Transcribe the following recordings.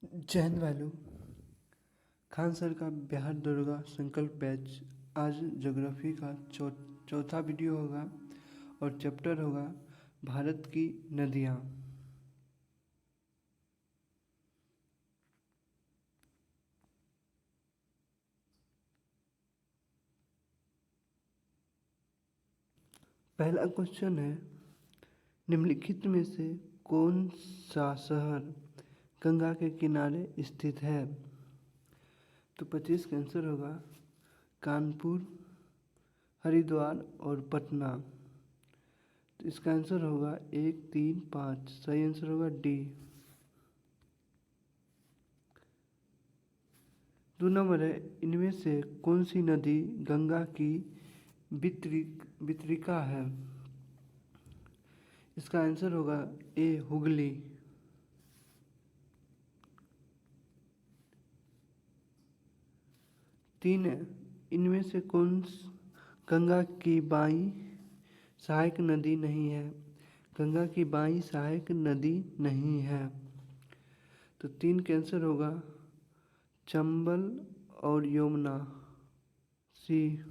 जय हिंद भाइयों। खान सर का बिहार दरोगा संकल्प बैच आज ज्योग्राफी का चौथा वीडियो होगा और चैप्टर होगा भारत की नदियाँ। पहला क्वेश्चन है, निम्नलिखित में से कौन सा शहर गंगा के किनारे स्थित है? तो 25 का आंसर होगा कानपुर, हरिद्वार और पटना। तो इसका आंसर होगा 1, 3, 5। सही आंसर होगा डी। 2 नंबर है, इनमें से कौन सी नदी गंगा की वितरिका है? इसका आंसर होगा ए हुगली। 3 है, इनमें से गंगा की बाईं सहायक नदी नहीं है? गंगा की बाईं सहायक नदी नहीं है। तो 3 का आंसर होगा चंबल और यमुना, सी।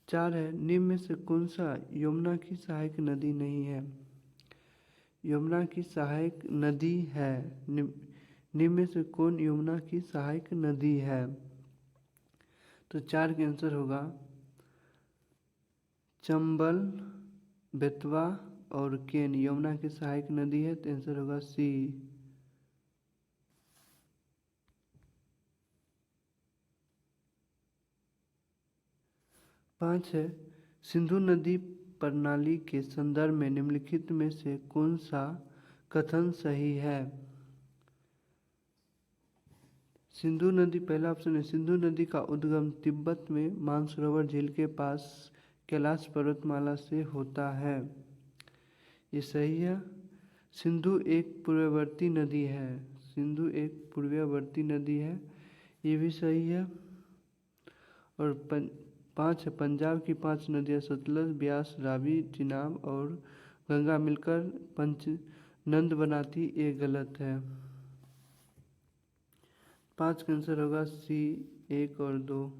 4 है, निम्न में से कौन सा यमुना की सहायक नदी नहीं है? यमुना की सहायक नदी है। निम्न में से कौन यमुना की सहायक नदी है? तो 4 का आंसर होगा चंबल, बेतवा और केन यमुना की सहायक नदी है। तो आंसर होगा सी। 5 है, सिंधु नदी प्रणाली के संदर्भ में निम्नलिखित में से कौन सा कथन सही है? सिंधु नदी, पहला ऑप्शन है, सिंधु नदी का उद्गम तिब्बत में मानसरोवर झील के पास कैलाश पर्वतमाला से होता है। ये सही है। सिंधु एक पूर्ववर्ती नदी है। सिंधु एक पूर्ववर्ती नदी है, ये भी सही है। और 5 है, पंजाब की 5 नदियाँ सतलज, ब्यास, रावी, चिनाब और गंगा मिलकर पंचनद बनाती, ये गलत है। 5 का आंसर होगा सी, 1 और 2।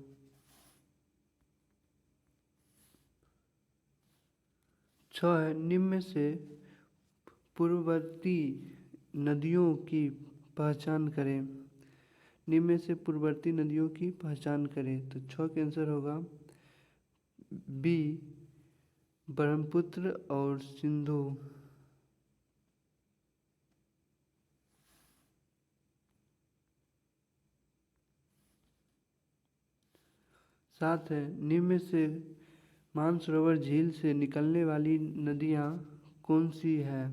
6 है, निम्न में से पूर्ववर्ती नदियों की पहचान करें। निम्न में से पूर्ववर्ती नदियों की पहचान करें। तो 6 का आंसर होगा बी, ब्रह्मपुत्र और सिंधु। 7 है, निम्न में से मानसरोवर झील से निकलने वाली नदियाँ कौन सी है?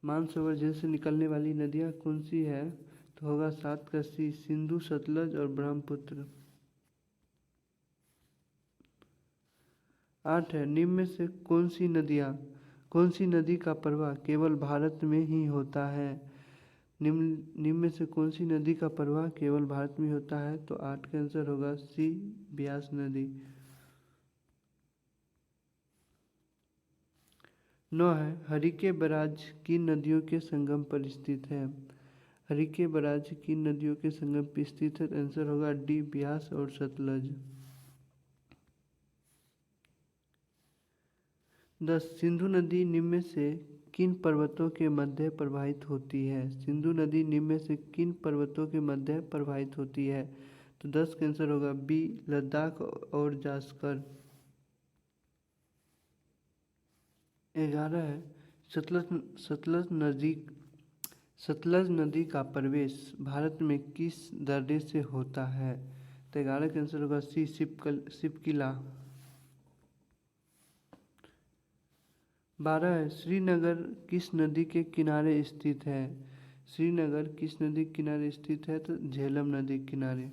मानसरोवर झील से निकलने वाली नदियाँ कौन सी है? तो होगा 7 का सी, सिंधु, सतलज और ब्रह्मपुत्र। 8 है, निम्न में से कौन सी नदी का प्रवाह केवल भारत में ही होता है? निम्न में से कौन सी नदी का प्रवाह केवल भारत में होता है? तो 8 का आंसर होगा सी, ब्यास नदी। 9 है, हरिके बराज किन नदियों के संगम पर स्थित है? हरिके बराज किन नदियों के संगम पर स्थित है? आंसर होगा डी, ब्यास और सतलज। 10, सिंधु नदी निम्न में से किन पर्वतों के मध्य प्रवाहित होती है? सिंधु नदी निम्न में से किन पर्वतों के मध्य प्रवाहित होती है? तो 10 का आंसर होगा बी, लद्दाख और जास्कर। 11 है, सतलज नदी का प्रवेश भारत में किस दर्रे से होता है? तो 11 का आंसर होगा सी, शिपकिला। 12 है, श्रीनगर किस नदी के किनारे स्थित है? श्रीनगर किस नदी के किनारे स्थित है? तो झेलम नदी के किनारे।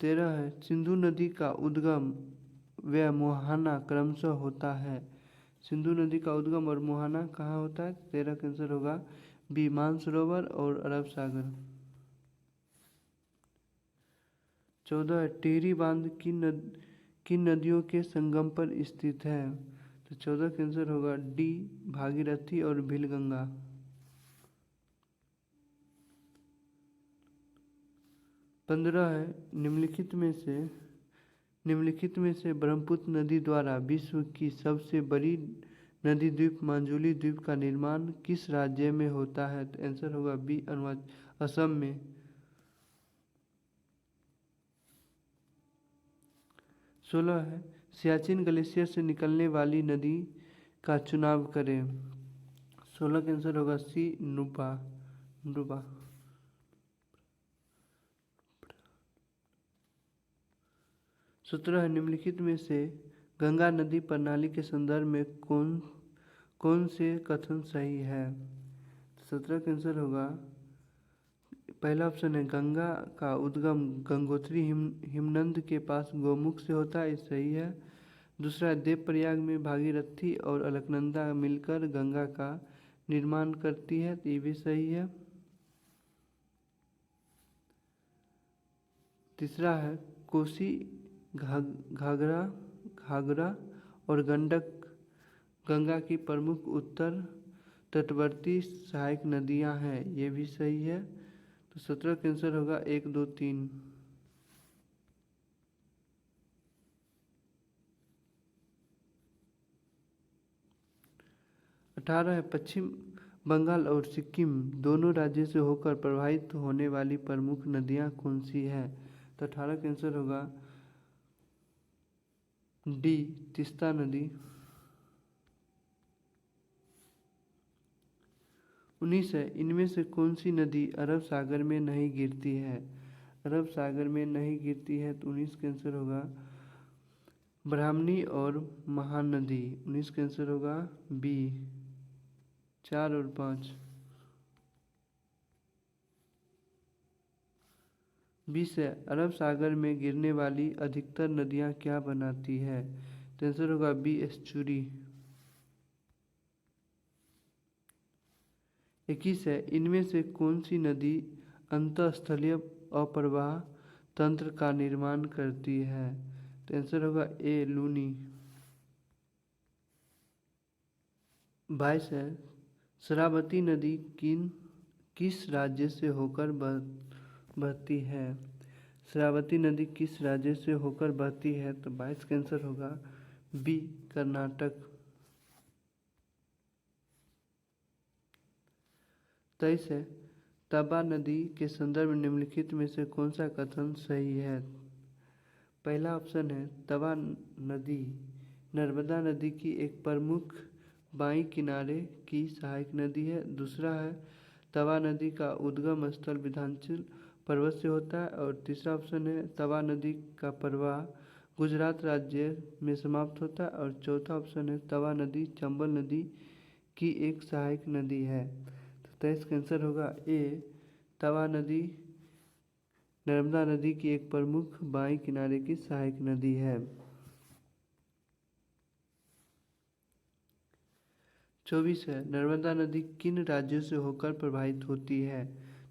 13 है, सिंधु नदी का उद्गम व मुहाना क्रमशः होता है। सिंधु नदी का उद्गम और मुहाना कहाँ होता है? 13 का आंसर होगा बी, मानसरोवर और अरब सागर। 14 है, टिहरी बांध किन नदियों के संगम पर स्थित है? तो 14 का आंसर होगा डी, भागीरथी और भीलगंगा। 15 है, निम्नलिखित में से ब्रह्मपुत्र नदी द्वारा विश्व की सबसे बड़ी नदी द्वीप माजुली द्वीप का निर्माण किस राज्य में होता है? तो आंसर होगा बी, असम में। 16 है, सियाचिन ग्लेशियर से निकलने वाली नदी का चुनाव करें। 16 का आंसर होगा सी, नुब्रा। 17 है, निम्नलिखित में से गंगा नदी प्रणाली के संदर्भ में कौन से कथन सही है? 17 का आंसर होगा पहला ऑप्शन है, गंगा का उद्गम गंगोत्री हिमनद के पास गोमुख से होता है, ये सही है। दूसरा, देवप्रयाग में भागीरथी और अलकनंदा मिलकर गंगा का निर्माण करती है, तो ये भी सही है। तीसरा है, कोसी, घाघरा और गंडक गंगा की प्रमुख उत्तर तटवर्ती सहायक नदियां हैं, ये भी सही है। तो 17 का आंसर होगा 1, 2, 3। 18 है, पश्चिम बंगाल और सिक्किम दोनों राज्यों से होकर प्रवाहित होने वाली प्रमुख नदियां कौन सी है? तो 18 का आंसर होगा डी, तीस्ता नदी। 19 है, इनमें से कौन सी नदी अरब सागर में नहीं गिरती है? अरब सागर में नहीं गिरती है, तो 19 का आंसर होगा ब्राह्मणी और महानदी। 19 का आंसर होगा बी, 4 और 5। 20 है, अरब सागर में गिरने वाली अधिकतर नदियां क्या बनाती है? तो आंसर होगा बी, एस्चुरी। 21 है, इनमें से कौन सी नदी अंतःस्थलीय अप्रवाह तंत्र का निर्माण करती है? तो आंसर होगा ए, लूनी। 22 है, शरावती नदी किस राज्य से होकर बहती है? शरावती नदी किस राज्य से होकर बहती है? तो 22 का आंसर होगा बी, कर्नाटक। 23 है, तबा नदी के संदर्भ में निम्नलिखित में से कौन सा कथन सही है? पहला ऑप्शन है, तबा नदी नर्मदा नदी की एक प्रमुख बाईं किनारे की सहायक नदी है। दूसरा है, तवा नदी का उद्गम स्थल विंध्याचल पर्वत से होता है। और तीसरा ऑप्शन है, तवा नदी का प्रवाह गुजरात राज्य में समाप्त होता है। और चौथा ऑप्शन है, तवा नदी चंबल नदी की एक सहायक नदी है। तो इसका आंसर होगा ए, तवा नदी नर्मदा नदी की एक प्रमुख बाईं किनारे की सहायक नदी है। 24 है, नर्मदा नदी किन राज्यों से होकर प्रवाहित होती है?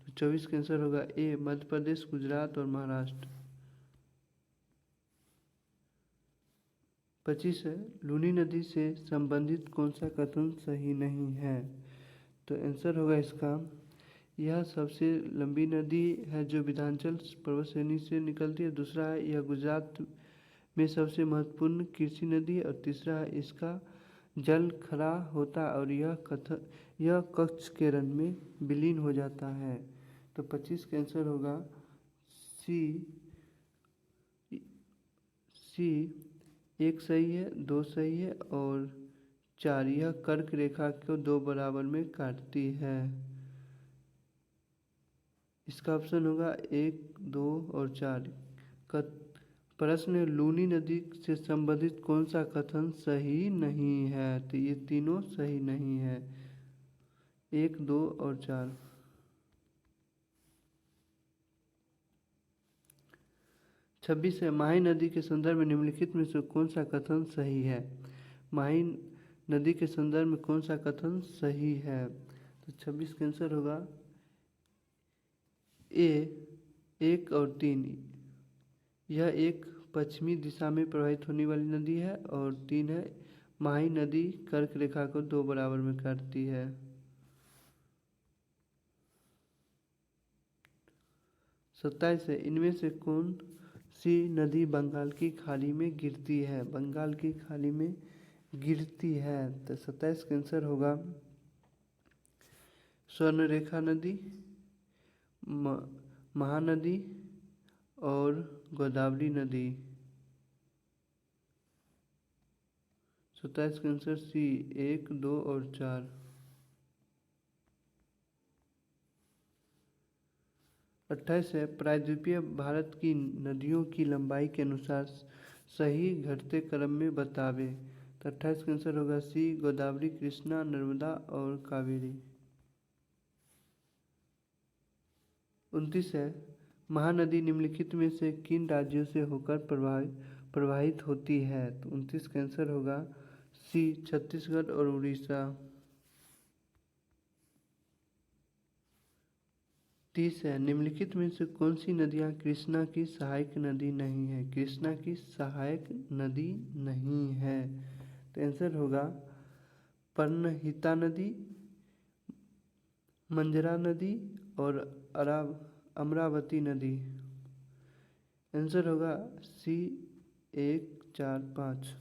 तो 24 का आंसर होगा ए, मध्य प्रदेश, गुजरात और महाराष्ट्र। 25 है, लूनी नदी से संबंधित कौन सा कथन सही नहीं है? तो आंसर होगा इसका, यह सबसे लंबी नदी है जो विंध्याचल पर्वत श्रेणी से निकलती है। दूसरा है, यह गुजरात में सबसे महत्वपूर्ण कृषि नदी है। और तीसरा है, इसका जल खरा होता है और यह कच्छ के रण में विलीन हो जाता है। तो 25 का आंसर होगा सी, 1 सही है, 2 सही है और 4। यह कर्क रेखा को 2 बराबर में काटती है। इसका ऑप्शन होगा 1, 2 और 4। प्रश्न, लूनी नदी से संबंधित कौन सा कथन सही नहीं है? तो ये तीनों सही नहीं है, 1, 2 और 4। 26 है, माही नदी के संदर्भ में निम्नलिखित में से कौन सा कथन सही है? माही नदी के संदर्भ में कौन सा कथन सही है? तो 26 का आंसर होगा ए, 1 और 3। यह एक पश्चिमी दिशा में प्रवाहित होने वाली नदी है। और 3 है माही नदी कर्क रेखा को 2 बराबर में काटती है। 27 है इनमें से कौन सी नदी बंगाल की खाड़ी में गिरती है? बंगाल की खाड़ी में गिरती है तो 27 का आंसर होगा स्वर्णरेखा नदी, महानदी और गोदावरी नदी। 27 का आंसर सी 1, 2 और 4। 28 है प्रायद्वीपीय भारत की नदियों की लंबाई के अनुसार सही घटते क्रम में बतावे। तो 28 का आंसर होगा सी गोदावरी, कृष्णा, नर्मदा और कावेरी। 29 है महानदी निम्नलिखित में से किन राज्यों से होकर प्रवाहित होती है? तो 29 का आंसर होगा सी छत्तीसगढ़ और उड़ीसा। 30 है निम्नलिखित में से कौन सी नदियाँ कृष्णा की सहायक नदी नहीं है? कृष्णा की सहायक नदी नहीं है तो आंसर होगा पर्णहिता नदी, मंजरा नदी और अमरावती नदी। आंसर होगा सी 1, 4, 5।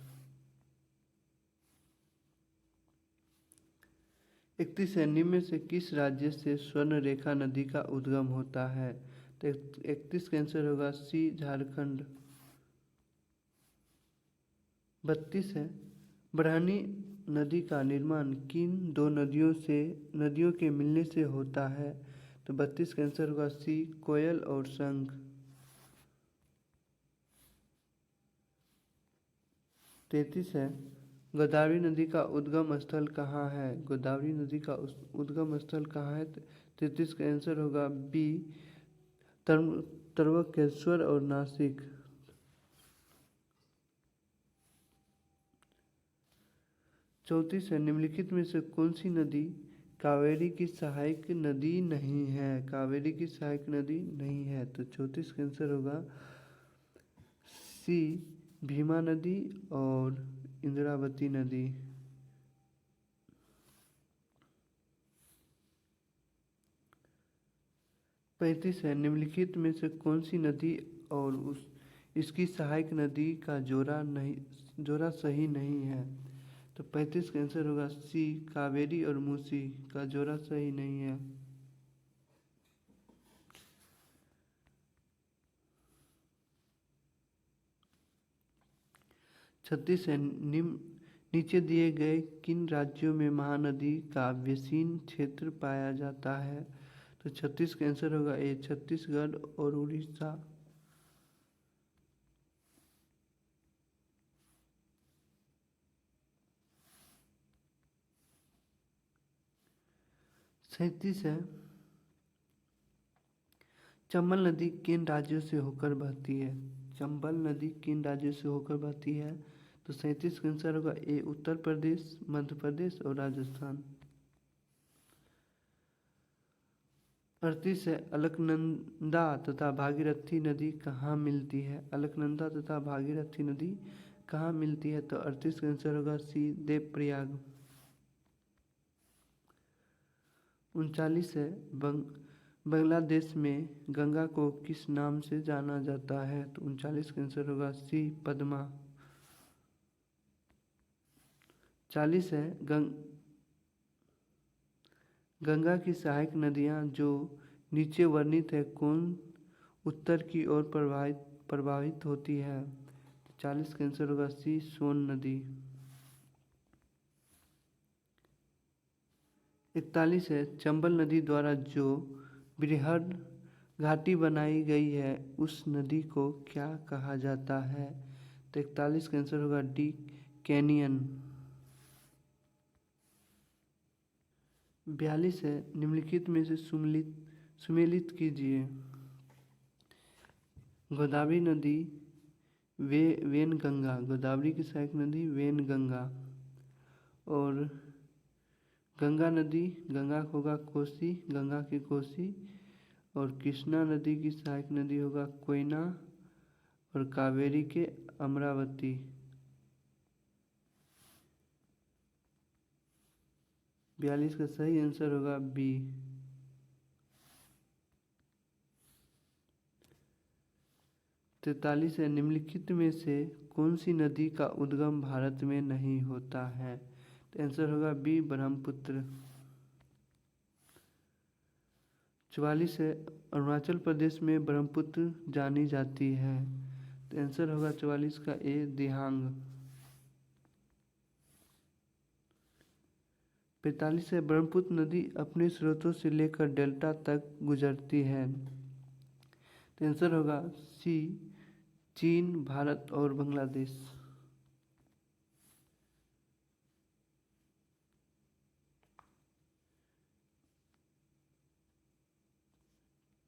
31 है निम्न में से किस राज्य से स्वर्णरेखा नदी का उद्गम होता है? तो 31 का आंसर होगा सी झारखंड। 32 है ब्रह्मणी नदी का निर्माण किन 2 नदियों के मिलने से होता है? तो 32 का आंसर होगा सी कोयल और शंख। 33 है गोदावरी नदी का उद्गम स्थल कहाँ है? गोदावरी नदी का उद्गम स्थल कहाँ है? 33 का आंसर होगा बी त्र्यंबकेश्वर और नासिक। 34 है निम्नलिखित में से कौन सी नदी कावेरी की सहायक नदी नहीं है? कावेरी की सहायक नदी नहीं है तो 34 का आंसर होगा सी भीमा नदी और इंद्रावती नदी। 35 है निम्नलिखित में से कौन सी नदी और इसकी सहायक नदी का जोड़ा सही नहीं है? तो 35 का आंसर होगा सी कावेरी और मूसी का जोड़ा सही नहीं है। 36 है नीचे दिए गए किन राज्यों में महानदी का व्यसीन क्षेत्र पाया जाता है? तो 36 का आंसर होगा ए छत्तीसगढ़ और उड़ीसा। 37 है चंबल नदी किन राज्यों से होकर बहती है? चंबल नदी किन राज्यों से होकर बहती है? तो 37 का आंसर होगा ए उत्तर प्रदेश, मध्य प्रदेश और राजस्थान। 38 है अलकनंदा तथा भागीरथी नदी कहाँ मिलती है? अलकनंदा तथा भागीरथी नदी कहाँ मिलती है? तो 38 का आंसर होगा सी देवप्रयाग। 39 है बांग्लादेश में गंगा को किस नाम से जाना जाता है? तो 39 का आंसर होगा सी पद्मा। 40 है गंगा की सहायक नदियाँ जो नीचे वर्णित है कौन उत्तर की ओर प्रवाहित होती है? 40 का आंसर होगा सी सोन नदी। 41 है चंबल नदी द्वारा जो बृहद घाटी बनाई गई है उस नदी को क्या कहा जाता है? तो 41 का आंसर होगा डी कैनियन। 42 है निम्नलिखित में से सुमेलित कीजिए। गोदावरी नदी वेनगंगा, गोदावरी की सहायक नदी वेनगंगा। और गंगा नदी, गंगा का होगा कोसी, गंगा की कोसी। और कृष्णा नदी की सहायक नदी होगा कोयना। और कावेरी के अमरावती। 42 का सही आंसर होगा बी। 43 है, निम्नलिखित में से कौन सी नदी का उद्गम भारत में नहीं होता है? तो आंसर होगा बी, ब्रह्मपुत्र। 44 है, अरुणाचल प्रदेश में ब्रह्मपुत्र जानी जाती है। तो आंसर होगा 44 का ए, दिहांग। 45 है, ब्रह्मपुत्र नदी अपने स्रोतों से लेकर डेल्टा तक गुजरती है। तो आंसर होगा सी, चीन, भारत और बांग्लादेश।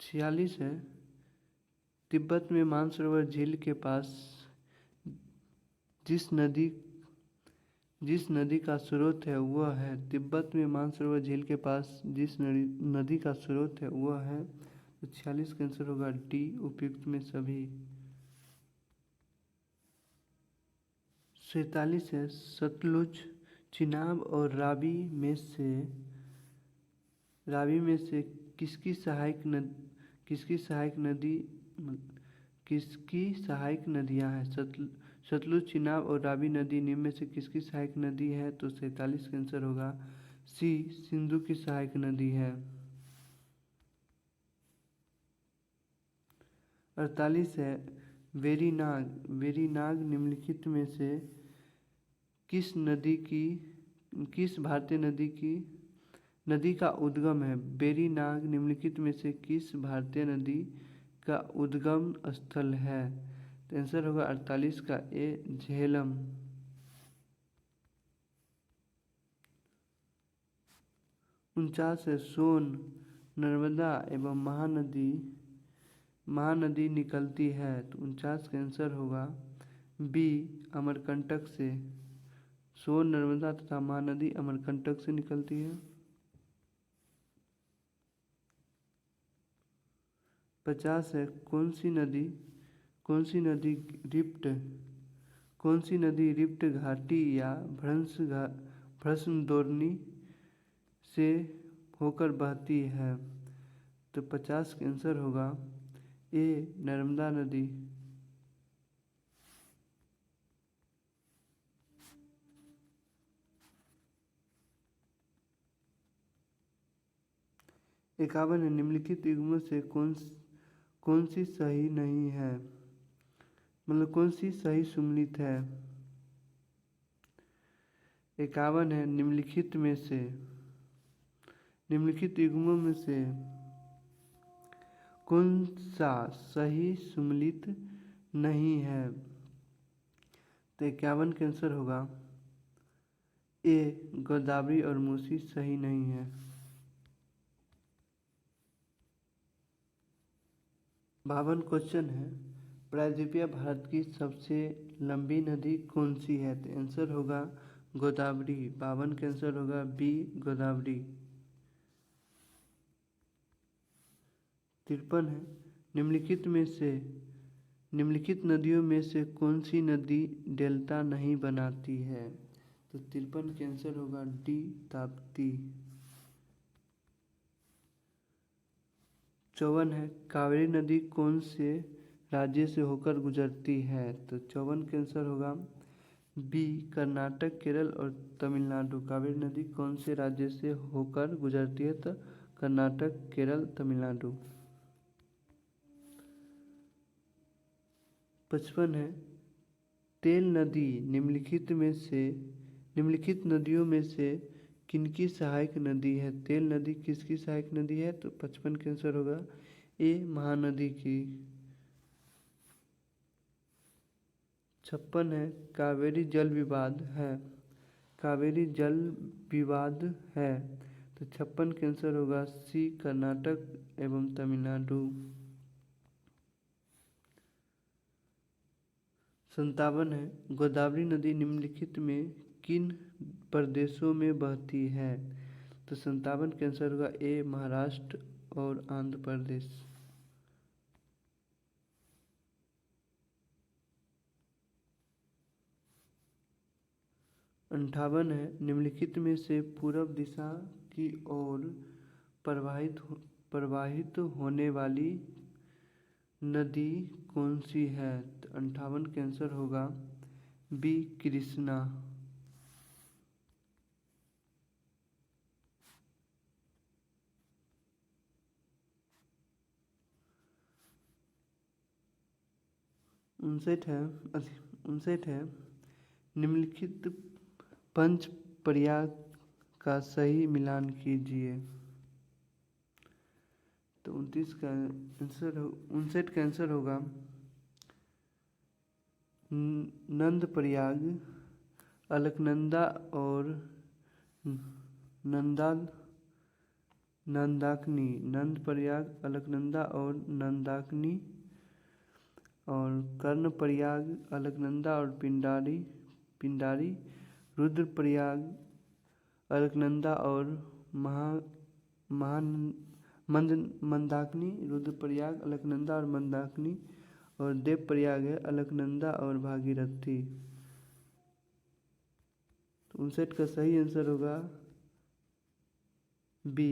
46 है, तिब्बत में मानसरोवर झील के पास जिस नदी का स्रोत है वह है। तिब्बत में मानसरोवर झील के पास जिस नदी का स्रोत है वह है। तो 46 का आंसर होगा डी, उपयुक्त में सभी। 47 है, सतलुज, चिनाब और रावी में से किसकी सहायक नदियां हैं? सतलुज, चिनाब और रावी नदी निम्न में से किसकी सहायक नदी है? तो 47 का आंसर होगा सी, सिंधु की सहायक नदी है। 48 है, वेरीनाग निम्नलिखित में से किस भारतीय नदी का उद्गम है? वेरीनाग निम्नलिखित में से किस भारतीय नदी का उद्गम स्थल है? तो आंसर होगा 48 का ए, झेलम। 49 है, सोन, नर्मदा एवं महानदी निकलती है। तो 49 का आंसर होगा बी, अमरकंटक से। सोन, नर्मदा तथा महानदी अमरकंटक से निकलती है। 50 है, कौन सी नदी रिफ्ट घाटी या भ्रंशदोरनी से होकर बहती है? तो 50 का आंसर होगा ए, नर्मदा नदी। 51 है, निम्नलिखित युग्मों से कौन सी सही नहीं है? मतलब कौन सी सही सुमेलित है? 51 है, निम्नलिखित युग्मों में से कौन सा सही सुमेलित नहीं है? तो 51 का आंसर होगा ए, गोदावरी और मूसी सही नहीं है। 52 क्वेश्चन है, प्रायद्वीपीय भारत की सबसे लंबी नदी कौन सी है? तो आंसर होगा गोदावरी। 52 का आंसर होगा बी, गोदावरी। 53 है, निम्नलिखित नदियों में से कौन सी नदी डेल्टा नहीं बनाती है? तो 53 का आंसर होगा डी, ताप्ती। 54 है, कावेरी नदी कौन से राज्य से होकर गुजरती है? तो 54 का आंसर होगा बी, कर्नाटक, केरल और तमिलनाडु। कावेरी नदी कौन से राज्य से होकर गुजरती है? तो कर्नाटक, केरल, तमिलनाडु। 55 है, तेल नदी निम्नलिखित नदियों में से किनकी सहायक नदी है? तेल नदी किसकी सहायक नदी है? तो 55 का आंसर होगा ए, महानदी की। 56 है, कावेरी जल विवाद है। तो 56 का आंसर होगा सी, कर्नाटक एवं तमिलनाडु। 57 है, गोदावरी नदी निम्नलिखित में किन प्रदेशों में बहती है? तो 57 का आंसर होगा ए, महाराष्ट्र और आंध्र प्रदेश। 58 है, निम्नलिखित में से पूर्व दिशा की ओर प्रवाहित होने वाली नदी कौन सी है? तो 58 का आंसर होगा बी, कृष्णा। उनसठ है, निम्नलिखित पंच प्रयाग का सही मिलान कीजिए। तो 59 का आंसर होगा नंद प्रयाग, अलकनंदा और नंदाकिनी। नंद प्रयाग, अलकनंदा और नंदाकिनी। और कर्ण प्रयाग, अलकनंदा और पिंडारी। रुद्र प्रयाग, अलकनंदा और मंदाकिनी। रुद्र प्रयाग, अलकनंदा और मंदाकिनी। और देव प्रयाग है अलकनंदा और भागीरथी। तो 59 का सही आंसर होगा बी।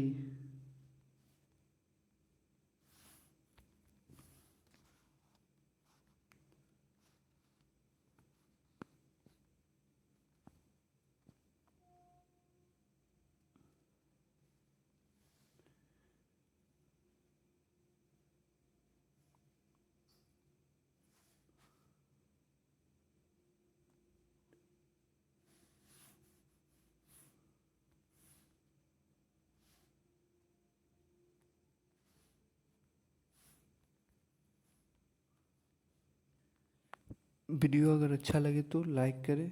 वीडियो अगर अच्छा लगे तो लाइक करें,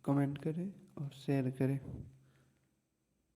कमेंट करें और शेयर करें।